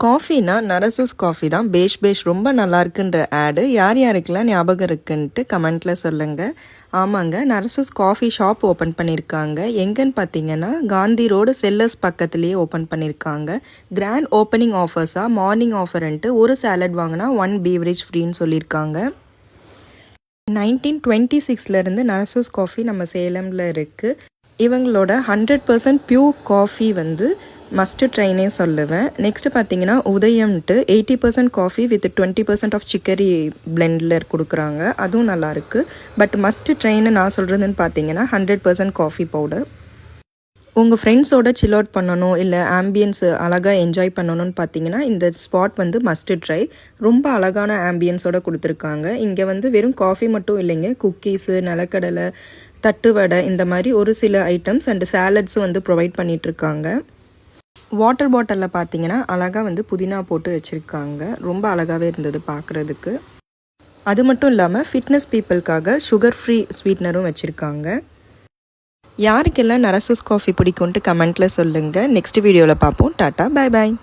காஃபினா Narasu's coffee தான். பேஷ் பேஷ் ரொம்ப நல்லா இருக்குன்ற ஆடு யார் யாருக்கெல்லாம் ஞாபகம் இருக்குன்ட்டு கமெண்ட்டில் சொல்லுங்கள். ஆமாங்க, நரசூஸ் காஃபி ஷாப் ஓப்பன் பண்ணியிருக்காங்க. எங்கன்னு பார்த்தீங்கன்னா காந்தி ரோடு செல்லர்ஸ் பக்கத்துலேயே ஓப்பன் பண்ணியிருக்காங்க. கிராண்ட் ஓப்பனிங் ஆஃபர்ஸாக மார்னிங் ஆஃபர்ன்ட்டு ஒரு சாலட் வாங்கினா 1 பீவரேஜ் ஃப்ரீன்னு சொல்லியிருக்காங்க. 1926 நரசூஸ் காஃபி நம்ம சேலமில் இருக்குது. இவங்களோட 100% பியூர் காஃபி மஸ்ட் ட்ரைனே சொல்லுவேன். நெக்ஸ்ட்டு பார்த்தீங்கன்னா உதயம்ட்டு 80% காஃபி வித் 20% ஆஃப் சிக்கரி பிளெண்டில் கொடுக்குறாங்க. அதுவும் நல்லாயிருக்கு. பட் மஸ்ட் ட்ரைன்னு நான் சொல்கிறதுன்னு பார்த்தீங்கன்னா 100% காஃபி பவுடர். உங்கள் ஃப்ரெண்ட்ஸோட சில் அவுட் பண்ணணும், இல்லை ஆம்பியன்ஸ் அழகாக என்ஜாய் பண்ணணும்னு பார்த்தீங்கன்னா இந்த ஸ்பாட் மஸ்ட் ட்ரை. ரொம்ப அழகான ஆம்பியன்ஸோடு கொடுத்துருக்காங்க. இங்கே வெறும் காஃபி மட்டும் இல்லைங்க, குக்கீஸு, நிலக்கடலை, தட்டுவடை, இந்த மாதிரி ஒரு சில ஐட்டம்ஸ் அண்ட் சாலட்ஸும் ப்ரொவைட் பண்ணிகிட்ருக்காங்க. வாட்டர் பாட்டிலில் பார்த்தீங்கன்னா அழகாக புதினா போட்டு வச்சுருக்காங்க. ரொம்ப அழகாகவே இருந்தது பார்க்குறதுக்கு. அது மட்டும் இல்லாமல் ஃபிட்னஸ் பீப்புளுக்காக சுகர் ஃப்ரீ ஸ்வீட்னரும் வச்சுருக்காங்க. யாருக்கெல்லாம் நரசூஸ் காஃபி பிடிக்கும்ட்டு கமெண்ட்டில் சொல்லுங்கள். நெக்ஸ்ட் வீடியோவில் பார்ப்போம். Tata, bye bye.